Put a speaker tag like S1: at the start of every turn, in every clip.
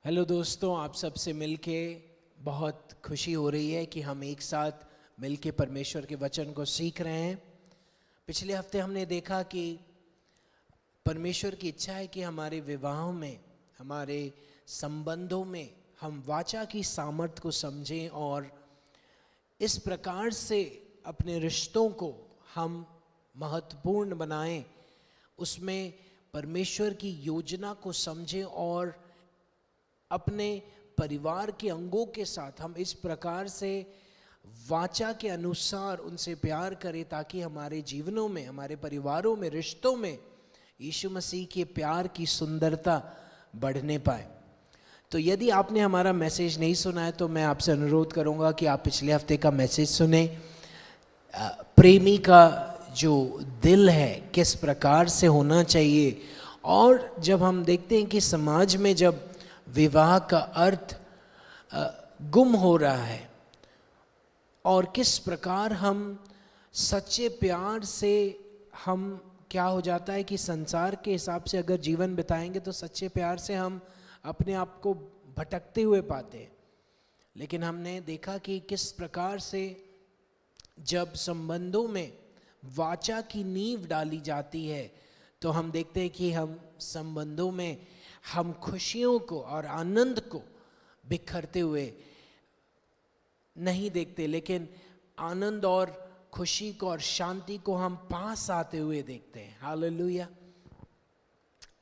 S1: Hello दोस्तों, आप सबसे मिलके बहुत खुशी हो रही है कि हम एक साथ मिलके परमेश्वर के वचन को सीख रहे हैं। पिछले हफ्ते हमने देखा कि परमेश्वर की इच्छा है कि हमारे विवाहों में, हमारे संबंधों में हम वाचा की सामर्थ्य को समझें और इस प्रकार से अपने रिश्तों को हम महत्वपूर्ण बनाएं, उसमें परमेश्वर की योजना को समझें और अपने परिवार के अंगों के साथ हम इस प्रकार से वाचा के अनुसार उनसे प्यार करें ताकि हमारे जीवनों में, हमारे परिवारों में, रिश्तों में यीशु मसीह के प्यार की सुंदरता बढ़ने पाए। तो यदि आपने हमारा मैसेज नहीं सुना है तो मैं आपसे अनुरोध करूंगा कि आप पिछले हफ्ते का मैसेज सुने। प्रेमी का जो दिल है किस प्रकार से होना चाहिए, और जब हम देखते हैं कि समाज में जब विवाह का अर्थ गुम हो रहा है और किस प्रकार हम सच्चे प्यार से, हम क्या हो जाता है कि संसार के हिसाब से अगर जीवन बिताएंगे तो सच्चे प्यार से हम अपने आप को भटकते हुए पाते हैं। लेकिन हमने देखा कि किस प्रकार से जब संबंधों में वाचा की नींव डाली जाती है तो हम देखते हैं कि हम संबंधों में हम खुशियों को और आनंद को बिखरते हुए नहीं देखते, लेकिन आनंद और खुशी को और शांति को हम पास आते हुए देखते हैं। हालेलुया।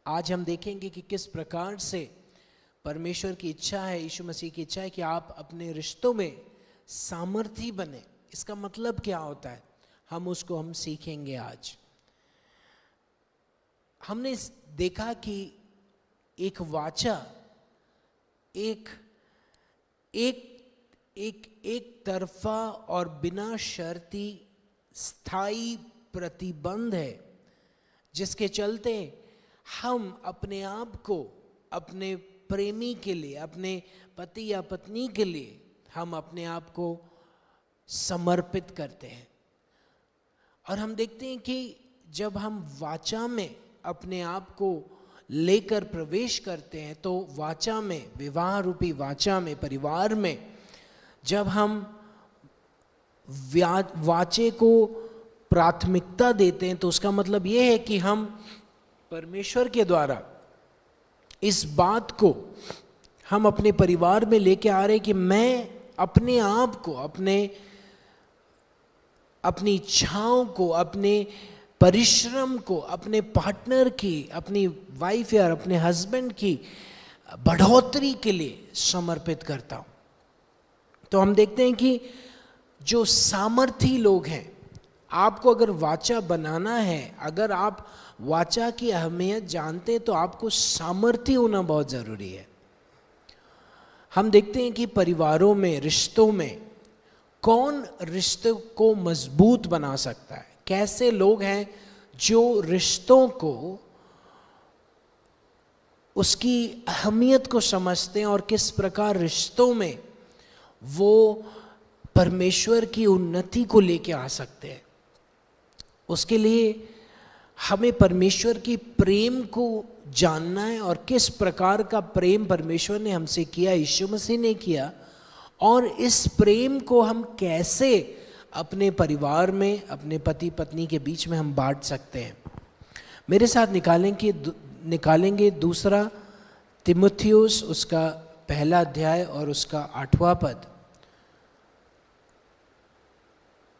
S1: आज हम देखेंगे कि किस प्रकार से परमेश्वर की इच्छा है, यीशु मसीह की इच्छा है कि आप अपने रिश्तों में सामर्थी बने। इसका मतलब क्या होता है, हम सीखेंगे आज। हमने देखा कि एक वाचा एक तरफा और बिना शर्ती स्थायी प्रतिबंध है, जिसके चलते हम अपने आप को अपने प्रेमी के लिए, अपने पति या पत्नी के लिए हम अपने आप को समर्पित करते हैं। और हम देखते हैं कि जब हम वाचा में अपने आप को लेकर प्रवेश करते हैं तो वाचा में, विवाह रूपी वाचा में, परिवार में जब हम वाचे को प्राथमिकता देते हैं तो उसका मतलब यह है कि हम परमेश्वर के द्वारा इस बात को हम अपने परिवार में लेके आ रहे हैं कि मैं अपने आप को, अपनी इच्छाओं को, अपने परिश्रम को अपने पार्टनर की, अपनी वाइफ या अपने हस्बैंड की बढ़ोतरी के लिए समर्पित करता हूं। तो हम देखते हैं कि जो सामर्थी लोग हैं, आपको अगर वाचा बनाना है, अगर आप वाचा की अहमियत जानते हैं तो आपको सामर्थी होना बहुत जरूरी है। हम देखते हैं कि परिवारों में, रिश्तों में कौन रिश्ते को मजबूत बना सकता है, कैसे लोग हैं जो रिश्तों को, उसकी अहमियत को समझते हैं और किस प्रकार रिश्तों में वो परमेश्वर की उन्नति को लेके आ सकते हैं। उसके लिए हमें परमेश्वर की प्रेम को जानना है और किस प्रकार का प्रेम परमेश्वर ने हमसे किया, यीशु मसीह ने किया, और इस प्रेम को हम कैसे अपने परिवार में, अपने पति पत्नी के बीच में हम बांट सकते हैं। मेरे साथ निकालेंगे दूसरा तिमुथियुस, उसका पहला अध्याय और उसका 8वां पद,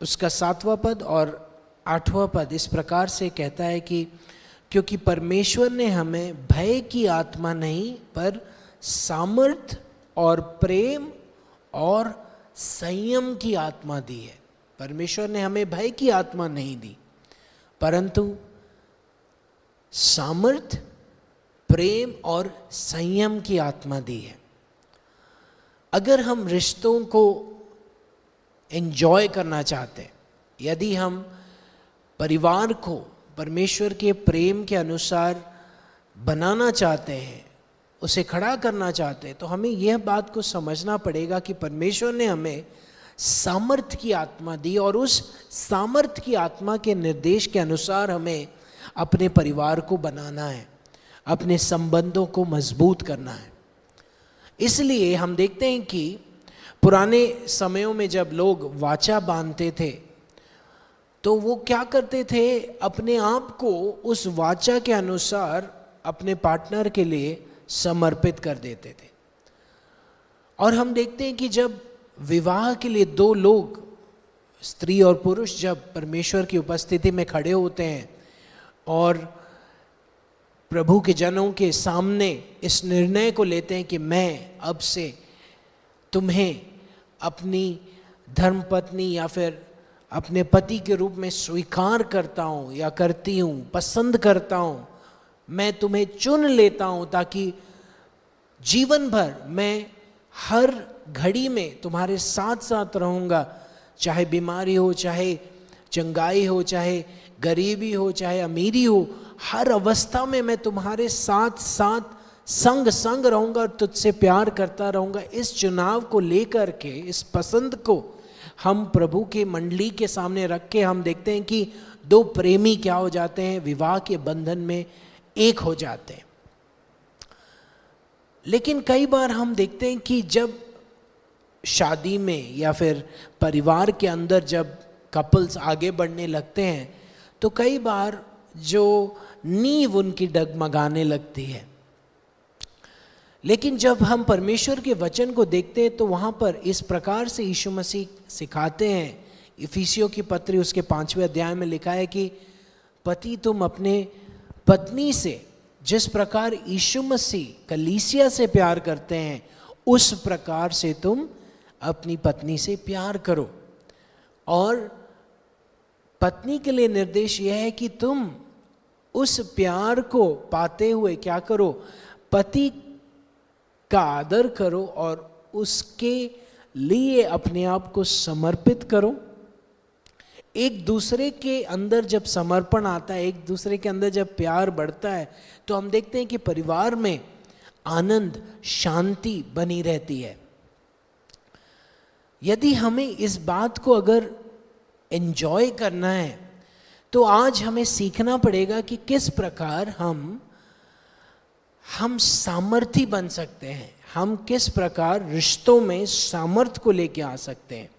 S1: उसका 7वां पद और 8वां पद इस प्रकार से कहता है कि क्योंकि परमेश्वर ने हमें भय की आत्मा नहीं पर सामर्थ और प्रेम और संयम की आत्मा दी है। परमेश्वर ने हमें भय की आत्मा नहीं दी, परंतु सामर्थ, प्रेम और संयम की आत्मा दी है। अगर हम रिश्तों को एंजॉय करना चाहते हैं, यदि हम परिवार को परमेश्वर के प्रेम के अनुसार बनाना चाहते हैं, उसे खड़ा करना चाहते हैं, तो हमें यह बात को समझना पड़ेगा कि परमेश्वर ने हमें सामर्थ्य की आत्मा दी और उस सामर्थ्य की आत्मा के निर्देश के अनुसार हमें अपने परिवार को बनाना है, अपने संबंधों को मजबूत करना है। इसलिए हम देखते हैं कि पुराने समयों में जब लोग वाचा बांधते थे तो वो क्या करते थे, अपने आप को उस वाचा के अनुसार अपने पार्टनर के लिए समर्पित कर देते थे। और हम देखते हैं कि जब विवाह के लिए दो लोग, स्त्री और पुरुष, जब परमेश्वर की उपस्थिति में खड़े होते हैं और प्रभु के जनों के सामने इस निर्णय को लेते हैं कि मैं अब से तुम्हें अपनी धर्मपत्नी या फिर अपने पति के रूप में स्वीकार करता हूँ या करती हूँ, पसंद करता हूँ, मैं तुम्हें चुन लेता हूँ ताकि जीवन भर मैं हर घड़ी में तुम्हारे साथ साथ रहूँगा, चाहे बीमारी हो, चाहे चंगाई हो, चाहे गरीबी हो, चाहे अमीरी हो, हर अवस्था में मैं तुम्हारे साथ साथ संग संग रहूँगा और तुझसे प्यार करता रहूँगा। इस चुनाव को लेकर के, इस पसंद को हम प्रभु के मंडली के सामने रख के हम देखते हैं कि दो प्रेमी क्या हो जाते हैं, विवाह के बंधन में एक हो जाते हैं। लेकिन कई बार हम देखते हैं कि जब शादी में या फिर परिवार के अंदर जब कपल्स आगे बढ़ने लगते हैं तो कई बार जो नींव उनकी डगमगाने लगती है। लेकिन जब हम परमेश्वर के वचन को देखते हैं तो वहाँ पर इस प्रकार से यीशु मसीह सिखाते हैं। इफिसियों की पत्री उसके 5वें अध्याय में लिखा है कि पति तुम अपने पत्नी से जिस प्रकार यीशु मसीह कलीसिया से प्यार करते हैं उस प्रकार से तुम अपनी पत्नी से प्यार करो। और पत्नी के लिए निर्देश यह है कि तुम उस प्यार को पाते हुए क्या करो, पति का आदर करो और उसके लिए अपने आप को समर्पित करो। एक दूसरे के अंदर जब समर्पण आता है, एक दूसरे के अंदर जब प्यार बढ़ता है तो हम देखते हैं कि परिवार में आनंद, शांति बनी रहती है। यदि हमें इस बात को अगर एंजॉय करना है तो आज हमें सीखना पड़ेगा कि किस प्रकार हम सामर्थी बन सकते हैं, हम किस प्रकार रिश्तों में सामर्थ को लेके आ सकते हैं।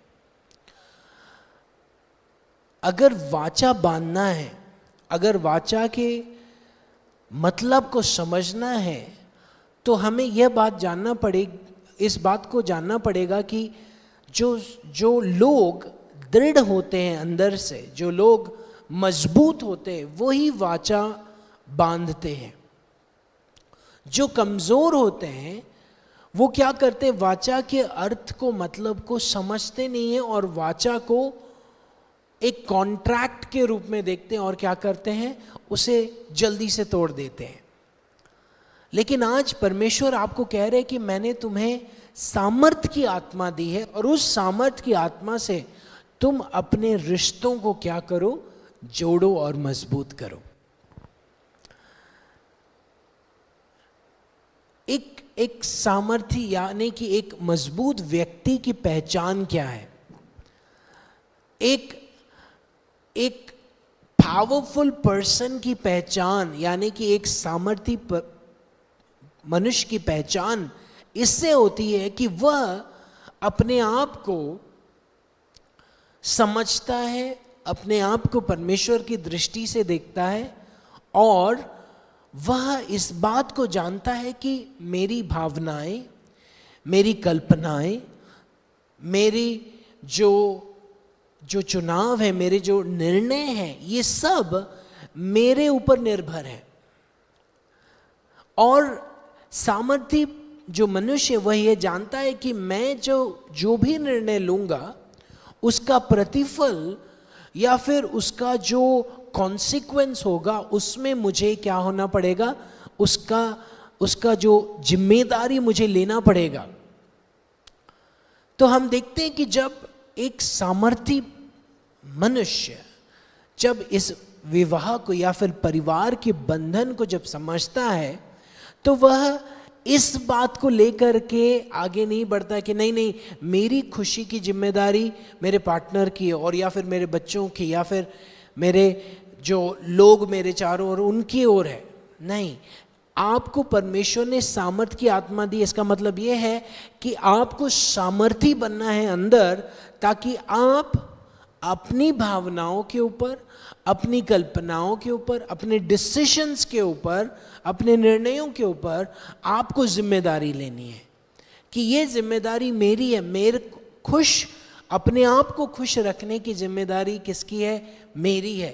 S1: अगर वाचा बांधना है, अगर वाचा के मतलब को समझना है तो हमें यह बात जानना पड़ेगी, इस बात को जानना पड़ेगा कि जो लोग दृढ़ होते हैं अंदर से, जो लोग मजबूत होते हैं वही वाचा बांधते हैं। जो कमजोर होते हैं वो क्या करते हैं, वाचा के अर्थ को, मतलब को समझते नहीं है और वाचा को एक कॉन्ट्रैक्ट के रूप में देखते हैं और क्या करते हैं, उसे जल्दी से तोड़ देते हैं। लेकिन आज परमेश्वर आपको कह रहे हैं कि मैंने तुम्हें सामर्थ की आत्मा दी है और उस सामर्थ की आत्मा से तुम अपने रिश्तों को क्या करो, जोड़ो और मजबूत करो। एक सामर्थी यानी कि एक मजबूत व्यक्ति की पहचान क्या है, एक पावरफुल पर्सन की पहचान यानी कि एक सामर्थी मनुष्य की पहचान इससे होती है कि वह अपने आप को समझता है, अपने आप को परमेश्वर की दृष्टि से देखता है और वह इस बात को जानता है कि मेरी भावनाएं, मेरी कल्पनाएं, मेरी जो चुनाव है, मेरे जो निर्णय हैं, ये सब मेरे ऊपर निर्भर है। और सामर्थी जो मनुष्य वह ये जानता है कि मैं जो भी निर्णय लूंगा उसका प्रतिफल या फिर उसका जो कॉन्सिक्वेंस होगा उसमें मुझे क्या होना पड़ेगा, उसका जो जिम्मेदारी मुझे लेना पड़ेगा। तो हम देखते हैं कि जब एक सामर्थी मनुष्य जब इस विवाह को या फिर परिवार के बंधन को जब समझता है तो वह इस बात को लेकर के आगे नहीं बढ़ता कि नहीं मेरी खुशी की जिम्मेदारी मेरे पार्टनर की और या फिर मेरे बच्चों की या फिर मेरे जो लोग मेरे चारों ओर उनकी ओर है। नहीं, आपको परमेश्वर ने सामर्थ की आत्मा दी, इसका मतलब ये है कि आपको सामर्थी बनना है अंदर, ताकि आप अपनी भावनाओं के ऊपर, अपनी कल्पनाओं के ऊपर, अपने डिसीजंस के ऊपर, अपने निर्णयों के ऊपर आपको जिम्मेदारी लेनी है कि ये जिम्मेदारी मेरी है। मेरे अपने आप को खुश रखने की जिम्मेदारी किसकी है? मेरी है।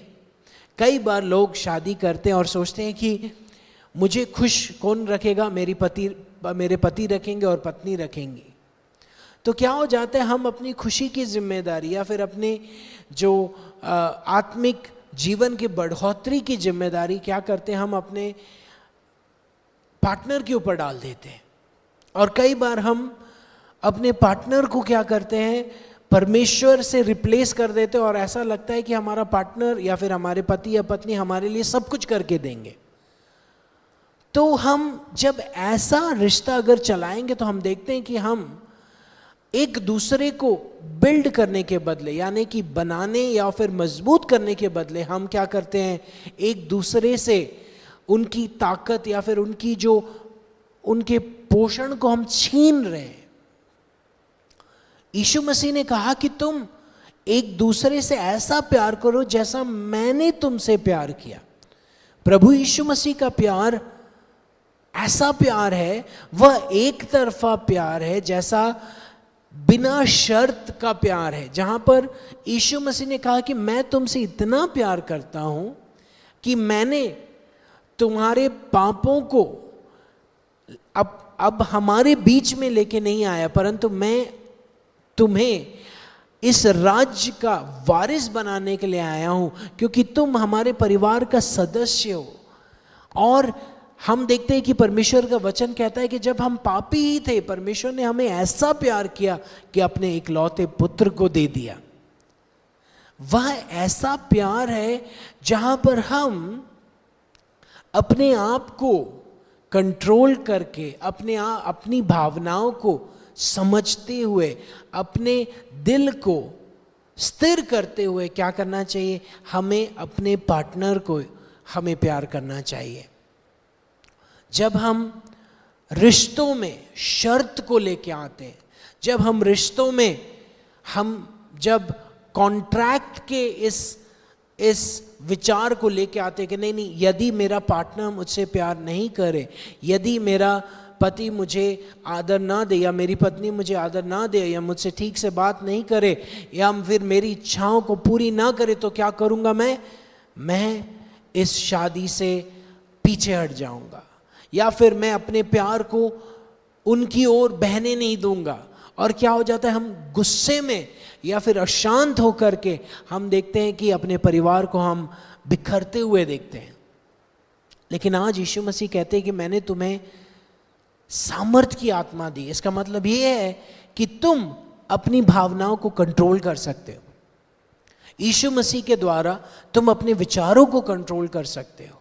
S1: कई बार लोग शादी करते हैं और सोचते हैं कि मुझे खुश कौन रखेगा? मेरे पति रखेंगे और पत्नी रखेंगी। तो क्या हो जाता है, हम अपनी खुशी की जिम्मेदारी या फिर अपने जो आत्मिक जीवन की बढ़ोतरी की जिम्मेदारी क्या करते हैं, हम अपने पार्टनर के ऊपर डाल देते हैं। और कई बार हम अपने पार्टनर को क्या करते हैं, परमेश्वर से रिप्लेस कर देते हैं और ऐसा लगता है कि हमारा पार्टनर या फिर हमारे पति या पत्नी हमारे लिए सब कुछ करके देंगे। तो हम जब ऐसा रिश्ता अगर चलाएंगे तो हम देखते हैं कि हम एक दूसरे को बिल्ड करने के बदले, यानी कि बनाने या फिर मजबूत करने के बदले, हम क्या करते हैं, एक दूसरे से उनकी ताकत या फिर उनके पोषण को हम छीन रहे हैं। यीशु मसीह ने कहा कि तुम एक दूसरे से ऐसा प्यार करो जैसा मैंने तुमसे प्यार किया। प्रभु यीशु मसीह का प्यार ऐसा प्यार है, वह एक तरफा प्यार है, जैसा बिना शर्त का प्यार है, जहां पर यीशु मसीह ने कहा कि मैं तुमसे इतना प्यार करता हूं कि मैंने तुम्हारे पापों को अब हमारे बीच में लेके नहीं आया, परंतु मैं तुम्हें इस राज्य का वारिस बनाने के लिए आया हूं, क्योंकि तुम हमारे परिवार का सदस्य हो। और हम देखते हैं कि परमेश्वर का वचन कहता है कि जब हम पापी ही थे, परमेश्वर ने हमें ऐसा प्यार किया कि अपने इकलौते पुत्र को दे दिया। वह ऐसा प्यार है जहां पर हम अपने आप को कंट्रोल करके, अपनी भावनाओं को समझते हुए, अपने दिल को स्थिर करते हुए क्या करना चाहिए, हमें अपने पार्टनर को हमें प्यार करना चाहिए। जब हम रिश्तों में शर्त को लेके आते हैं, जब हम रिश्तों में जब कॉन्ट्रैक्ट के इस विचार को लेके आते हैं कि नहीं, यदि मेरा पार्टनर मुझसे प्यार नहीं करे, यदि मेरा पति मुझे आदर ना दे या मेरी पत्नी मुझे आदर ना दे या मुझसे ठीक से बात नहीं करे या फिर मेरी इच्छाओं को पूरी ना करे, तो क्या करूँगा मैं इस शादी से पीछे हट जाऊँगा, या फिर मैं अपने प्यार को उनकी ओर बहने नहीं दूंगा। और क्या हो जाता है, हम गुस्से में या फिर अशांत होकर के हम देखते हैं कि अपने परिवार को हम बिखरते हुए देखते हैं। लेकिन आज यीशु मसीह कहते हैं कि मैंने तुम्हें सामर्थ की आत्मा दी। इसका मतलब ये है कि तुम अपनी भावनाओं को कंट्रोल कर सकते हो। यीशु मसीह के द्वारा तुम अपने विचारों को कंट्रोल कर सकते हो।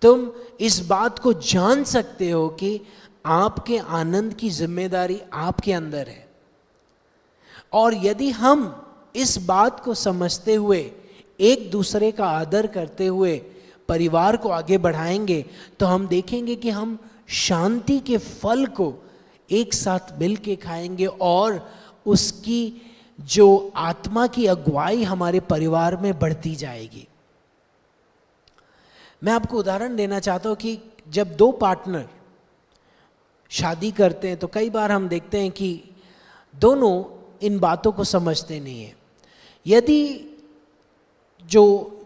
S1: तुम इस बात को जान सकते हो कि आपके आनंद की जिम्मेदारी आपके अंदर है। और यदि हम इस बात को समझते हुए, एक दूसरे का आदर करते हुए परिवार को आगे बढ़ाएंगे, तो हम देखेंगे कि हम शांति के फल को एक साथ मिल के खाएंगे और उसकी जो आत्मा की अगुवाई हमारे परिवार में बढ़ती जाएगी। मैं आपको उदाहरण देना चाहता हूँ कि जब दो पार्टनर शादी करते हैं तो कई बार हम देखते हैं कि दोनों इन बातों को समझते नहीं हैं। यदि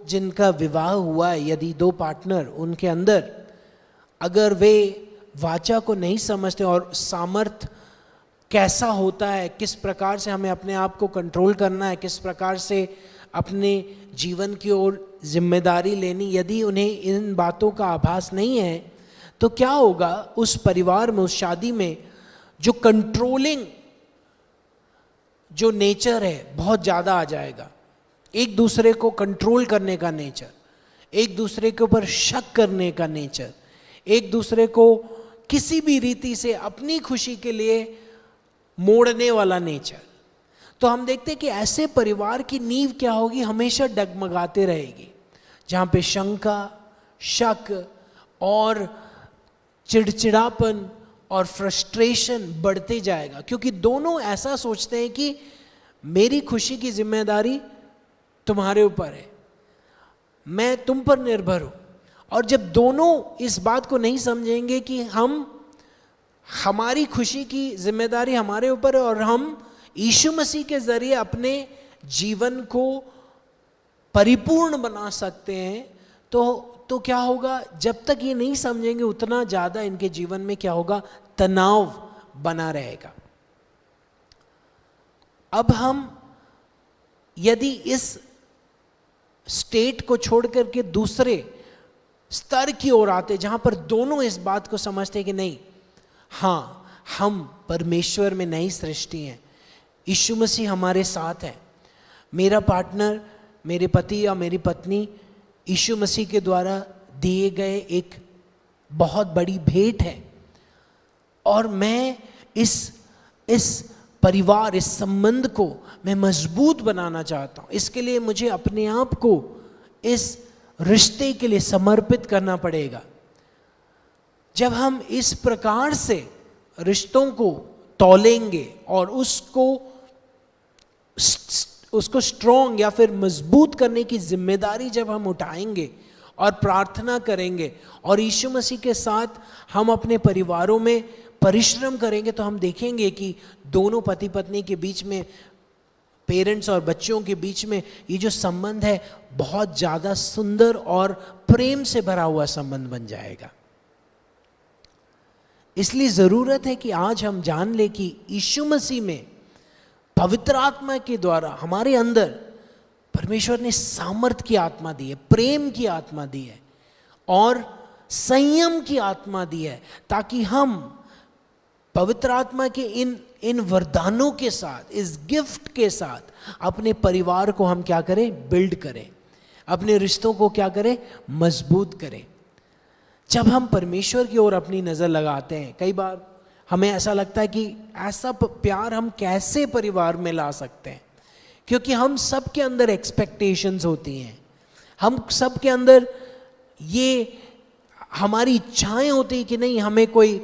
S1: जिनका विवाह हुआ है, यदि दो पार्टनर उनके अंदर अगर वे वाचा को नहीं समझते और सामर्थ कैसा होता है, किस प्रकार से हमें अपने आप को कंट्रोल करना है, किस प्रकार से अपने जीवन की ओर जिम्मेदारी लेनी, यदि उन्हें इन बातों का आभास नहीं है, तो क्या होगा, उस परिवार में, उस शादी में जो कंट्रोलिंग जो नेचर है बहुत ज़्यादा आ जाएगा। एक दूसरे को कंट्रोल करने का नेचर, एक दूसरे के ऊपर शक करने का नेचर, एक दूसरे को किसी भी रीति से अपनी खुशी के लिए मोड़ने वाला नेचर। तो हम देखते हैं कि ऐसे परिवार की नींव क्या होगी, हमेशा डगमगाते रहेगी, जहाँ पे शंका, शक और चिड़चिड़ापन और फ्रस्ट्रेशन बढ़ते जाएगा, क्योंकि दोनों ऐसा सोचते हैं कि मेरी खुशी की जिम्मेदारी तुम्हारे ऊपर है, मैं तुम पर निर्भर हूं। और जब दोनों इस बात को नहीं समझेंगे कि हमारी खुशी की जिम्मेदारी हमारे ऊपर है और हम यीशु मसीह के जरिए अपने जीवन को परिपूर्ण बना सकते हैं, तो क्या होगा, जब तक ये नहीं समझेंगे उतना ज्यादा इनके जीवन में क्या होगा, तनाव बना रहेगा। अब हम यदि इस स्टेट को छोड़ करके दूसरे स्तर की ओर आते, जहां पर दोनों इस बात को समझते कि नहीं, हाँ, हम परमेश्वर में नई सृष्टि हैं, यीशु मसीह हमारे साथ है, मेरा पार्टनर, मेरे पति या मेरी पत्नी यीशु मसीह के द्वारा दिए गए एक बहुत बड़ी भेंट है, और मैं इस परिवार, इस संबंध को मैं मजबूत बनाना चाहता हूं। इसके लिए मुझे अपने आप को इस रिश्ते के लिए समर्पित करना पड़ेगा। जब हम इस प्रकार से रिश्तों को तौलेंगे और उसको स्ट्रॉन्ग या फिर मजबूत करने की जिम्मेदारी जब हम उठाएंगे और प्रार्थना करेंगे और यीशु मसीह के साथ हम अपने परिवारों में परिश्रम करेंगे, तो हम देखेंगे कि दोनों पति पत्नी के बीच में, पेरेंट्स और बच्चों के बीच में ये जो संबंध है बहुत ज़्यादा सुंदर और प्रेम से भरा हुआ संबंध बन जाएगा। इसलिए ज़रूरत है कि आज हम जान ले कि यीशु मसीह में पवित्र आत्मा के द्वारा हमारे अंदर परमेश्वर ने सामर्थ की आत्मा दी है, प्रेम की आत्मा दी है और संयम की आत्मा दी है, ताकि हम पवित्र आत्मा के इन वरदानों के साथ, इस गिफ्ट के साथ अपने परिवार को हम क्या करें, बिल्ड करें, अपने रिश्तों को क्या करें, मजबूत करें। जब हम परमेश्वर की ओर अपनी नज़र लगाते हैं, कई बार हमें ऐसा लगता है कि ऐसा प्यार हम कैसे परिवार में ला सकते हैं, क्योंकि हम सब के अंदर एक्सपेक्टेशंस होती हैं, हम सब के अंदर ये हमारी इच्छाएं होती हैं कि नहीं, हमें कोई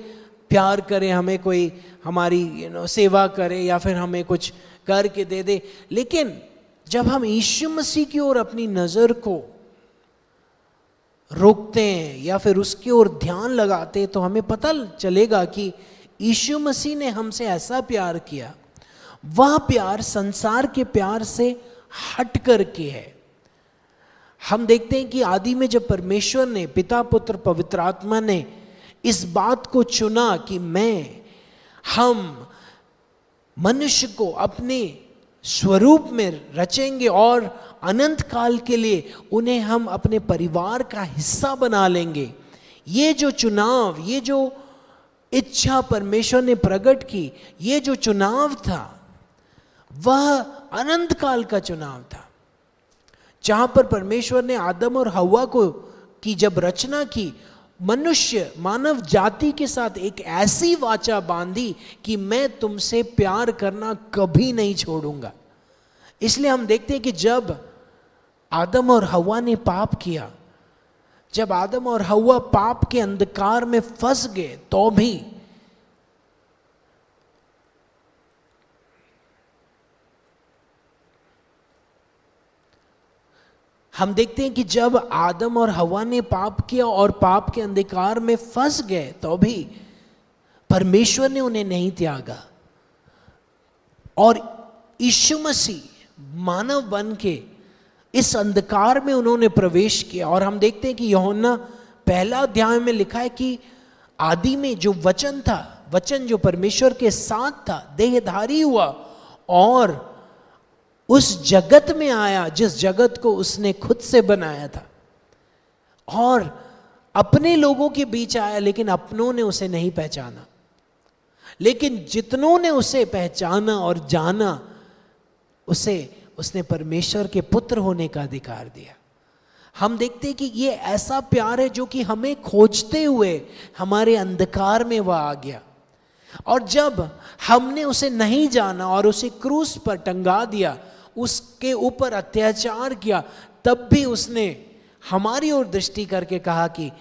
S1: प्यार करे, हमें कोई हमारी सेवा करे या फिर हमें कुछ करके दे दे। लेकिन जब हम यीशु मसीह की ओर अपनी नज़र को रोकते हैं या फिर उसकी ओर ध्यान लगाते हैं, तो हमें पता चलेगा कि यीशु मसीह ने हमसे ऐसा प्यार किया, वह प्यार संसार के प्यार से हट करके है। हम देखते हैं कि आदि में जब परमेश्वर ने, पिता पुत्र पवित्र आत्मा ने इस बात को चुना कि हम मनुष्य को अपने स्वरूप में रचेंगे और अनंत काल के लिए उन्हें हम अपने परिवार का हिस्सा बना लेंगे, ये जो चुनाव, ये जो इच्छा परमेश्वर ने प्रकट की, ये जो चुनाव था वह अनंत काल का चुनाव था, जहां पर परमेश्वर ने आदम और हव्वा की जब रचना की, मनुष्य मानव जाति के साथ एक ऐसी वाचा बांधी कि मैं तुमसे प्यार करना कभी नहीं छोड़ूंगा। इसलिए हम देखते हैं कि जब आदम और हव्वा ने पाप किया, जब आदम और हव्वा पाप के अंधकार में फंस गए, तो भी हम देखते हैं कि जब आदम और हव्वा ने पाप किया और पाप के अंधकार में फंस गए, तो भी परमेश्वर ने उन्हें नहीं त्यागा और यीशु मसीह मानव बन के इस अंधकार में उन्होंने प्रवेश किया। और हम देखते हैं कि यूहन्ना पहला अध्याय में लिखा है कि आदि में जो वचन था, वचन जो परमेश्वर के साथ था, देहधारी हुआ और उस जगत में आया जिस जगत को उसने खुद से बनाया था, और अपने लोगों के बीच आया, लेकिन अपनों ने उसे नहीं पहचाना। लेकिन जितनों ने उसे पहचाना और जाना, उसने परमेश्वर के पुत्र होने का अधिकार दिया। हम देखते हैं कि ये ऐसा प्यार है जो कि हमें खोजते हुए हमारे अंधकार में वह आ गया, और जब हमने उसे नहीं जाना और उसे क्रूस पर टंगा दिया, उसके ऊपर अत्याचार किया, तब भी उसने हमारी ओर दृष्टि करके कहा कि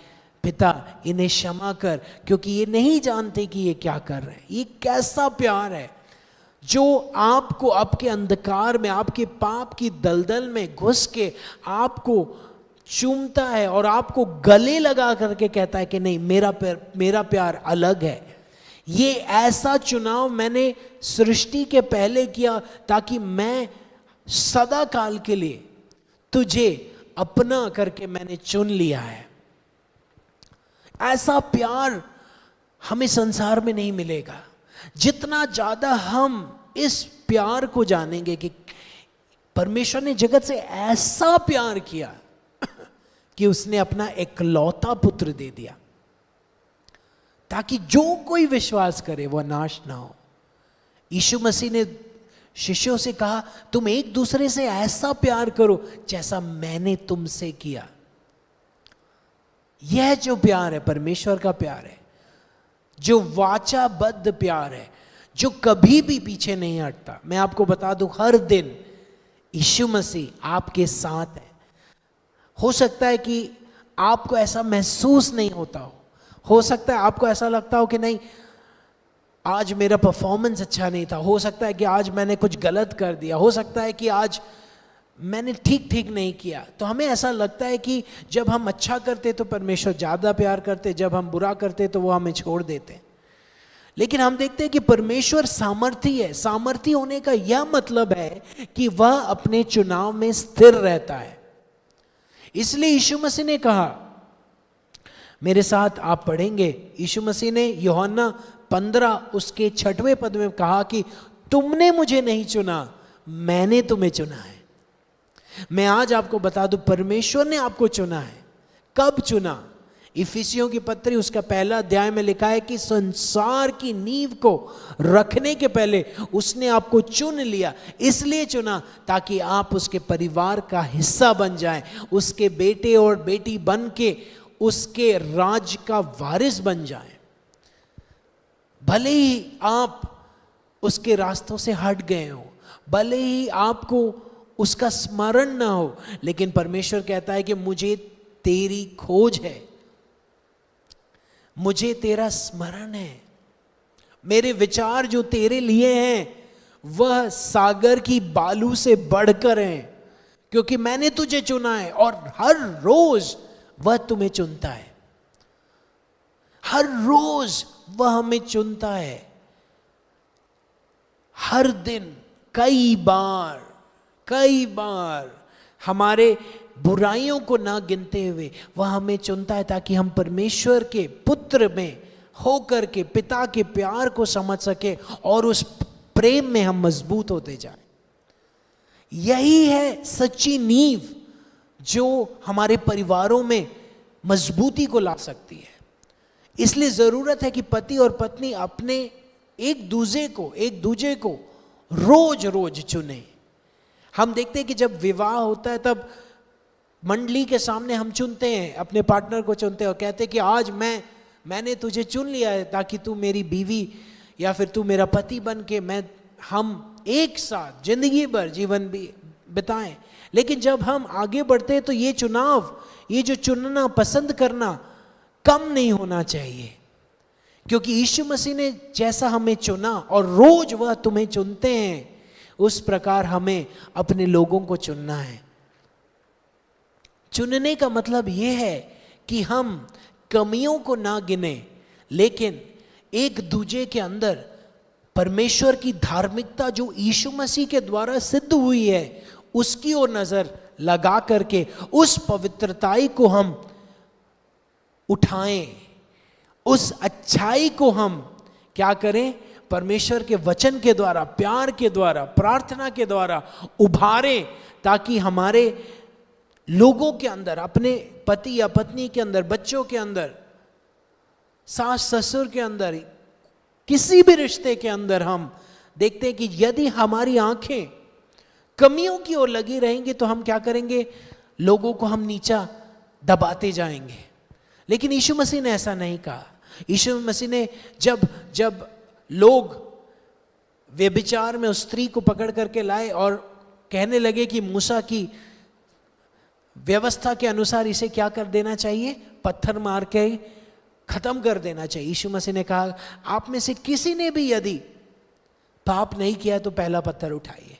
S1: पिता इन्हें क्षमा कर, क्योंकि ये नहीं जानते कि ये क्या कर रहे हैं। ये कैसा प्यार है जो आपको आपके अंधकार में, आपके पाप की दलदल में घुस के आपको चूमता है और आपको गले लगा करके कहता है कि नहीं, मेरा प्यार अलग है। ये ऐसा चुनाव मैंने सृष्टि के पहले किया ताकि मैं सदा काल के लिए तुझे अपना करके मैंने चुन लिया है। ऐसा प्यार हमें संसार में नहीं मिलेगा। जितना ज्यादा हम इस प्यार को जानेंगे कि परमेश्वर ने जगत से ऐसा प्यार किया कि उसने अपना इकलौता पुत्र दे दिया ताकि जो कोई विश्वास करे वह नाश ना हो। यीशु मसीह ने शिष्यों से कहा, तुम एक दूसरे से ऐसा प्यार करो जैसा मैंने तुमसे किया। यह जो प्यार है परमेश्वर का प्यार है, जो वाचाबद्ध प्यार है, जो कभी भी पीछे नहीं हटता। मैं आपको बता दूं, हर दिन यीशु मसीह आपके साथ है। हो सकता है कि आपको ऐसा महसूस नहीं होता हो सकता है आपको ऐसा लगता हो कि नहीं, आज मेरा परफॉर्मेंस अच्छा नहीं था, हो सकता है कि आज मैंने कुछ गलत कर दिया, हो सकता है कि आज मैंने ठीक नहीं किया। तो हमें ऐसा लगता है कि जब हम अच्छा करते तो परमेश्वर ज़्यादा प्यार करते, जब हम बुरा करते तो वो हमें छोड़ देते। लेकिन हम देखते हैं कि परमेश्वर सामर्थी है। सामर्थी होने का यह मतलब है कि वह अपने चुनाव में स्थिर रहता है। इसलिए यीशु मसीह ने कहा, मेरे साथ आप पढ़ेंगे, यीशु मसीह ने यूहन्ना 15 उसके 6वें पद में कहा कि तुमने मुझे नहीं चुना, मैंने तुम्हें चुना है। मैं आज आपको बता दूं, परमेश्वर ने आपको चुना है। कब चुना? इफिसियों की पत्री उसका 1 अध्याय में लिखा है कि संसार की नींव को रखने के पहले उसने आपको चुन लिया। इसलिए चुना ताकि आप उसके परिवार का हिस्सा बन जाएं, उसके बेटे और बेटी बन के उसके राज का वारिस बन जाएं। भले ही आप उसके रास्तों से हट गए हो, भले ही आपको उसका स्मरण ना हो, लेकिन परमेश्वर कहता है कि मुझे तेरी खोज है, मुझे तेरा स्मरण है। मेरे विचार जो तेरे लिए हैं वह सागर की बालू से बढ़कर हैं, क्योंकि मैंने तुझे चुना है। और हर रोज वह तुम्हें चुनता है, हर रोज वह हमें चुनता है। हर दिन कई बार हमारे बुराइयों को ना गिनते हुए वह हमें चुनता है ताकि हम परमेश्वर के पुत्र में होकर के पिता के प्यार को समझ सके और उस प्रेम में हम मजबूत होते जाएं। यही है सच्ची नींव जो हमारे परिवारों में मजबूती को ला सकती है। इसलिए जरूरत है कि पति और पत्नी अपने एक दूजे को रोज चुने। हम देखते हैं कि जब विवाह होता है तब मंडली के सामने हम चुनते हैं, अपने पार्टनर को चुनते हैं और कहते हैं कि आज मैंने तुझे चुन लिया है ताकि तू मेरी बीवी या फिर तू मेरा पति बन के हम एक साथ जिंदगी भर जीवन भी बिताएं। लेकिन जब हम आगे बढ़ते हैं तो ये जो चुनना पसंद करना कम नहीं होना चाहिए, क्योंकि यीशु मसीह ने जैसा हमें चुना और रोज वह तुम्हें चुनते हैं, उस प्रकार हमें अपने लोगों को चुनना है। चुनने का मतलब यह है कि हम कमियों को ना गिने, लेकिन एक दूजे के अंदर परमेश्वर की धार्मिकता जो यीशु मसीह के द्वारा सिद्ध हुई है उसकी ओर नजर लगा करके उस पवित्रताई को हम उठाएं, उस अच्छाई को हम क्या करें, परमेश्वर के वचन के द्वारा, प्यार के द्वारा, प्रार्थना के द्वारा उभारें, ताकि हमारे लोगों के अंदर, अपने पति या पत्नी के अंदर, बच्चों के अंदर, सास ससुर के अंदर, किसी भी रिश्ते के अंदर हम देखते हैं कि यदि हमारी आंखें कमियों की ओर लगी रहेंगी तो हम क्या करेंगे, लोगों को हम नीचा दबाते जाएंगे। लेकिन यीशु मसीह ने ऐसा नहीं कहा। यीशु मसीह ने जब लोग व्यभिचार में उस स्त्री को पकड़ करके लाए और कहने लगे कि मूसा की व्यवस्था के अनुसार इसे क्या कर देना चाहिए, पत्थर मार के खत्म कर देना चाहिए। यीशु मसीह ने कहा आप में से किसी ने भी यदि पाप नहीं किया तो पहला पत्थर उठाइए।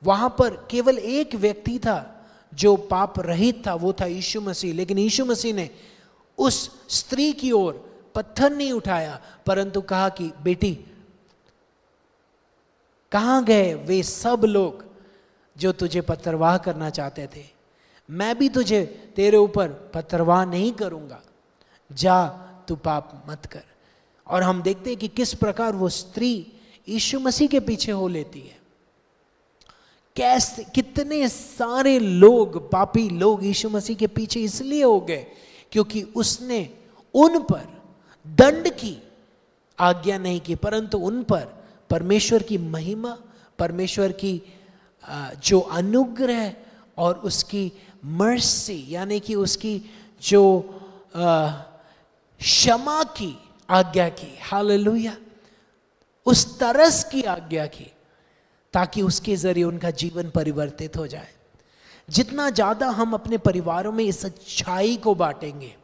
S1: वहां पर केवल एक व्यक्ति था जो पाप रहित था, वो था यीशु मसीह। लेकिन यीशु मसीह ने उस स्त्री की ओर पत्थर नहीं उठाया, परंतु कहा कि बेटी, कहां गए वे सब लोग जो तुझे पत्थरवाह करना चाहते थे? मैं भी तुझे तेरे ऊपर पत्थरवाह नहीं करूंगा, जा तू पाप मत कर। और हम देखते हैं कि किस प्रकार वो स्त्री यीशु मसीह के पीछे हो लेती है। कैसे कितने सारे लोग, पापी लोग यीशु मसीह के पीछे इसलिए हो गए क्योंकि उसने उन पर दंड की आज्ञा नहीं की, परंतु उन पर परमेश्वर की महिमा, परमेश्वर की जो अनुग्रह और उसकी मर्सी यानी कि उसकी जो क्षमा की आज्ञा की, हालेलुया, उस तरस की आज्ञा की, ताकि उसके जरिए उनका जीवन परिवर्तित हो जाए। जितना ज्यादा हम अपने परिवारों में इस सच्चाई को बांटेंगे,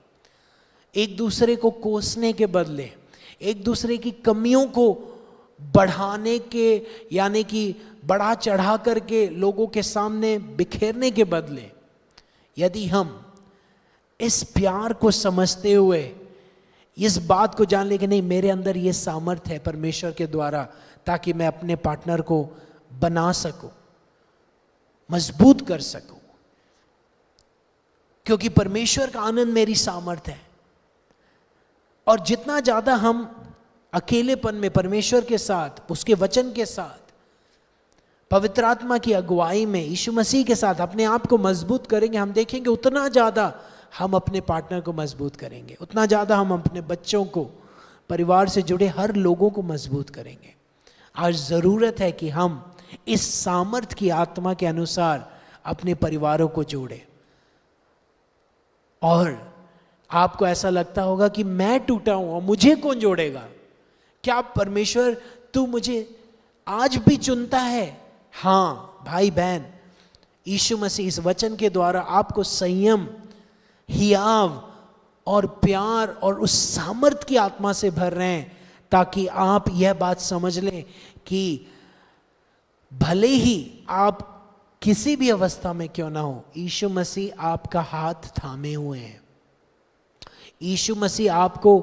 S1: एक दूसरे को कोसने के बदले, एक दूसरे की कमियों को बढ़ाने के यानी कि बढ़ा चढ़ा करके लोगों के सामने बिखेरने के बदले, यदि हम इस प्यार को समझते हुए इस बात को जान ले कि नहीं, मेरे अंदर ये सामर्थ्य है परमेश्वर के द्वारा, ताकि मैं अपने पार्टनर को बना सकूं, मजबूत कर सकूं, क्योंकि परमेश्वर का आनंद मेरी सामर्थ्य है। और जितना ज्यादा हम अकेलेपन में परमेश्वर के साथ, उसके वचन के साथ, पवित्र आत्मा की अगुवाई में, यीशु मसीह के साथ अपने आप को मजबूत करेंगे, हम देखेंगे उतना ज्यादा हम अपने पार्टनर को मजबूत करेंगे, उतना ज्यादा हम अपने बच्चों को, परिवार से जुड़े हर लोगों को मजबूत करेंगे। आज जरूरत है कि हम इस सामर्थ की आत्मा के अनुसार अपने परिवारों को जोड़ें। और आपको ऐसा लगता होगा कि मैं टूटा हूं और मुझे कौन जोड़ेगा? क्या परमेश्वर तू मुझे आज भी चुनता है? हां भाई बहन, यीशु मसीह इस वचन के द्वारा आपको संयम, हियाव और प्यार और उस सामर्थ की आत्मा से भर रहे हैं, ताकि आप यह बात समझ लें कि भले ही आप किसी भी अवस्था में क्यों ना हो, यीशु मसीह आपका हाथ थामे हुए हैं। यीशु मसीह आपको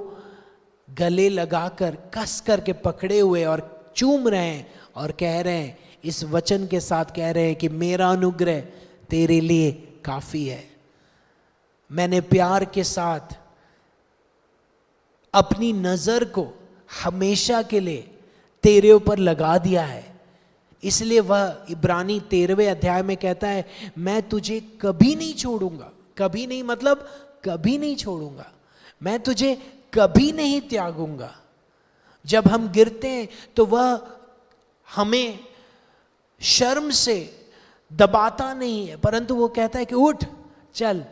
S1: गले लगाकर कस करके पकड़े हुए और चूम रहे हैं और कह रहे हैं, इस वचन के साथ कह रहे हैं कि मेरा अनुग्रह तेरे लिए काफी है। मैंने प्यार के साथ अपनी नजर को हमेशा के लिए तेरे ऊपर लगा दिया है। इसलिए वह इब्रानी 13वें अध्याय में कहता है, मैं तुझे कभी नहीं छोड़ूंगा। कभी नहीं मतलब कभी नहीं छोड़ूंगा, मैं तुझे कभी नहीं त्यागूंगा। जब हम गिरते हैं तो वह हमें शर्म से दबाता नहीं है, परंतु वो कहता है कि उठ, चल,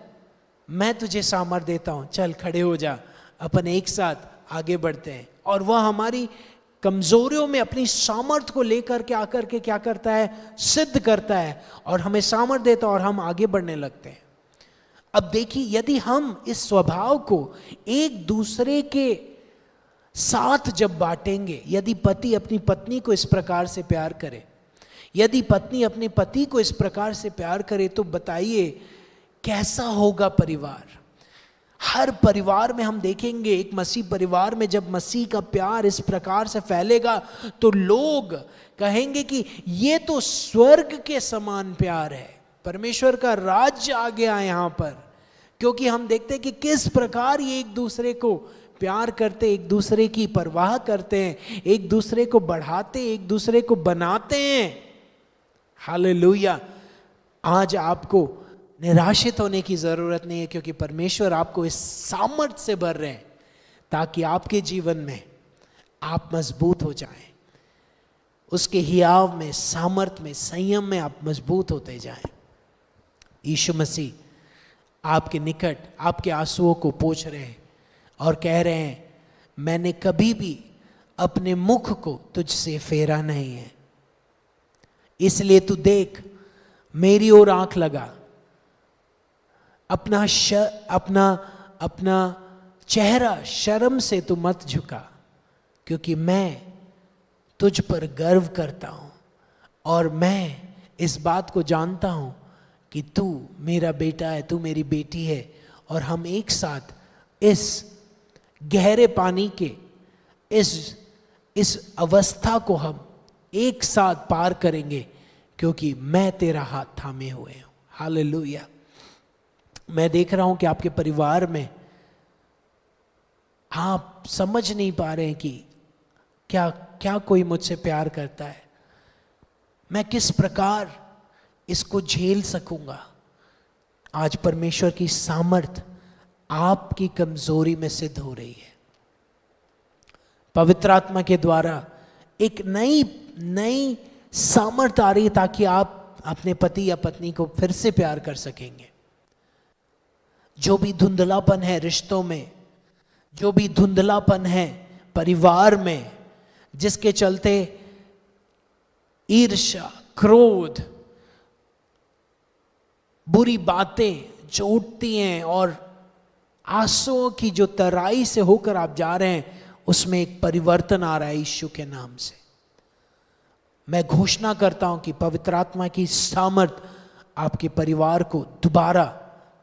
S1: मैं तुझे सामर्थ देता हूं, चल खड़े हो जा, अपन एक साथ आगे बढ़ते हैं। और वह हमारी कमजोरियों में अपनी सामर्थ को लेकर के आकर के क्या करता है, सिद्ध करता है और हमें सामर्थ देता है और हम आगे बढ़ने लगते हैं। अब देखिए, यदि हम इस स्वभाव को एक दूसरे के साथ जब बांटेंगे, यदि पति अपनी पत्नी को इस प्रकार से प्यार करे, यदि पत्नी अपने पति को इस प्रकार से प्यार करे, तो बताइए कैसा होगा परिवार। हर परिवार में हम देखेंगे, एक मसीह परिवार में जब मसीह का प्यार इस प्रकार से फैलेगा तो लोग कहेंगे कि ये तो स्वर्ग के समान प्यार है, परमेश्वर का राज्य आ गया यहाँ पर। क्योंकि हम देखते हैं कि किस प्रकार ये एक दूसरे को प्यार करते, एक दूसरे की परवाह करते हैं, एक दूसरे को बढ़ाते, एक दूसरे को बनाते हैं। हालेलुया। आज आपको निराशित होने की जरूरत नहीं है, क्योंकि परमेश्वर आपको इस सामर्थ से भर रहे हैं ताकि आपके जीवन में आप मजबूत हो जाएं, उसके हियाव में, सामर्थ में, संयम में आप मजबूत होते जाएं। यीशु मसीह आपके निकट आपके आंसुओं को पोंछ रहे हैं और कह रहे हैं, मैंने कभी भी अपने मुख को तुझसे फेरा नहीं है, इसलिए तू देख, मेरी ओर आंख लगा, अपना चेहरा शर्म से तू मत झुका, क्योंकि मैं तुझ पर गर्व करता हूं और मैं इस बात को जानता हूं कि तू मेरा बेटा है, तू मेरी बेटी है, और हम एक साथ इस गहरे पानी के इस अवस्था को हम एक साथ पार करेंगे, क्योंकि मैं तेरा हाथ थामे हुए हूं। हालेलुया। मैं देख रहा हूं कि आपके परिवार में आप समझ नहीं पा रहे हैं कि क्या क्या कोई मुझसे प्यार करता है, मैं किस प्रकार इसको झेल सकूंगा। आज परमेश्वर की सामर्थ आपकी कमजोरी में सिद्ध हो रही है। पवित्र आत्मा के द्वारा एक नई सामर्थ आ रही है, ताकि आप अपने पति या पत्नी को फिर से प्यार कर सकेंगे। जो भी धुंधलापन है रिश्तों में, जो भी धुंधलापन है परिवार में, जिसके चलते ईर्ष्या, क्रोध, बुरी बातें जो उठती हैं और आंसुओं की जो तराई से होकर आप जा रहे हैं, उसमें एक परिवर्तन आ रहा है यीशु के नाम से। मैं घोषणा करता हूं कि पवित्र आत्मा की सामर्थ आपके परिवार को दोबारा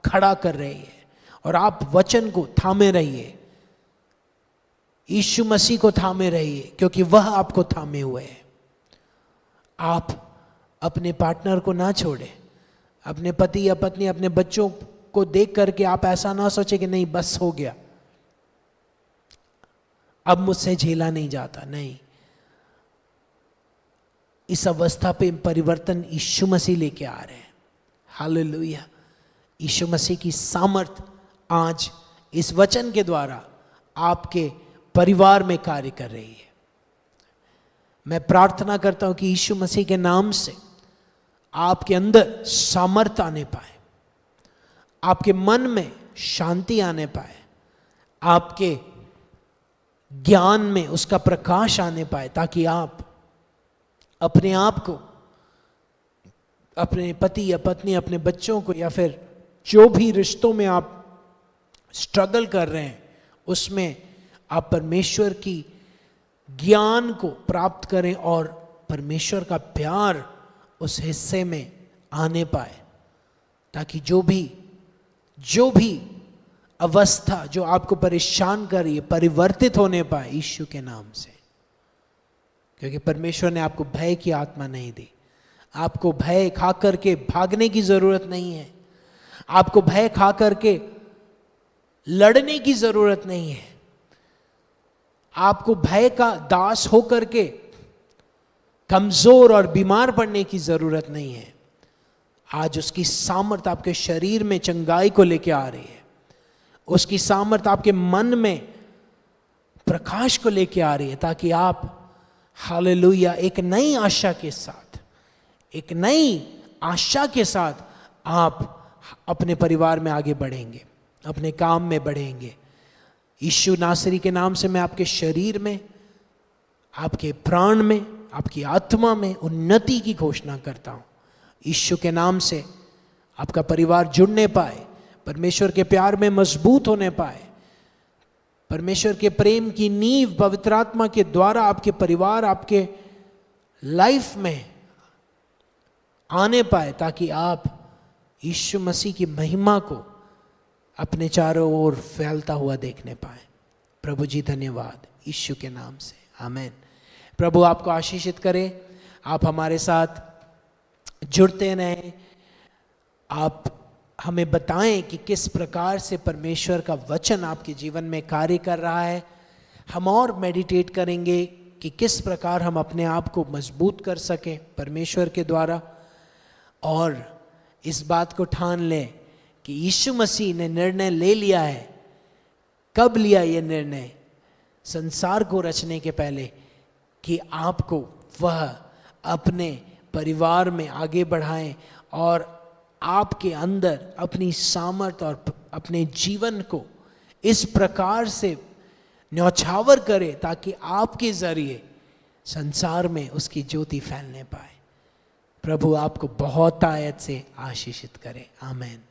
S1: खड़ा कर रही है, और आप वचन को थामे रहिए, यीशु मसीह को थामे रहिए, क्योंकि वह आपको थामे हुए है। आप अपने पार्टनर को ना छोड़े, अपने पति या पत्नी, अपने बच्चों को देख करके आप ऐसा ना सोचे कि नहीं बस हो गया, अब मुझसे झेला नहीं जाता। नहीं, इस अवस्था पे परिवर्तन यीशु मसीह लेके आ रहे हैं। हालेलुया। यीशु मसीह की सामर्थ आज इस वचन के द्वारा आपके परिवार में कार्य कर रही है। मैं प्रार्थना करता हूं कि यीशु मसीह के नाम से आपके अंदर सामर्थ आने पाए, आपके मन में शांति आने पाए, आपके ज्ञान में उसका प्रकाश आने पाए, ताकि आप अपने आप को, अपने पति या पत्नी, अपने बच्चों को, या फिर जो भी रिश्तों में आप स्ट्रगल कर रहे हैं, उसमें आप परमेश्वर की ज्ञान को प्राप्त करें और परमेश्वर का प्यार उस हिस्से में आने पाए, ताकि जो भी अवस्था जो आपको परेशान कर रही है परिवर्तित होने पाए यीशु के नाम से। क्योंकि परमेश्वर ने आपको भय की आत्मा नहीं दी। आपको भय खा करके भागने की जरूरत नहीं है, आपको भय खा करके लड़ने की जरूरत नहीं है, आपको भय का दास होकर के कमजोर और बीमार पड़ने की जरूरत नहीं है। आज उसकी सामर्थ आपके शरीर में चंगाई को लेकर आ रही है, उसकी सामर्थ आपके मन में प्रकाश को लेकर आ रही है, ताकि आप हालेलुया एक नई आशा के साथ, एक नई आशा के साथ आप अपने परिवार में आगे बढ़ेंगे, अपने काम में बढ़ेंगे। यीशु नासरी के नाम से मैं आपके शरीर में, आपके प्राण में, आपकी आत्मा में उन्नति की घोषणा करता हूं। यीशु के नाम से आपका परिवार जुड़ने पाए, परमेश्वर के प्यार में मजबूत होने पाए, परमेश्वर के प्रेम की नींव पवित्र आत्मा के द्वारा आपके परिवार, आपके लाइफ में आने पाए, ताकि आप यीशु मसीह की महिमा को अपने चारों ओर फैलता हुआ देखने पाए। प्रभु जी धन्यवाद यीशु के नाम से, आमीन। प्रभु आपको आशीषित करे, आप हमारे साथ जुड़ते रहें, आप हमें बताएं कि किस प्रकार से परमेश्वर का वचन आपके जीवन में कार्य कर रहा है। हम और मेडिटेट करेंगे कि किस प्रकार हम अपने आप को मजबूत कर सकें परमेश्वर के द्वारा, और इस बात को ठान लें कि यीशु मसीह ने निर्णय ले लिया है। कब लिया ये निर्णय? संसार को रचने के पहले, कि आपको वह अपने परिवार में आगे बढ़ाएं और आपके अंदर अपनी सामर्थ और अपने जीवन को इस प्रकार से न्यौछावर करे, ताकि आपके जरिए संसार में उसकी ज्योति फैलने पाए। प्रभु आपको बहुत आयत से आशीषित करे, आमीन।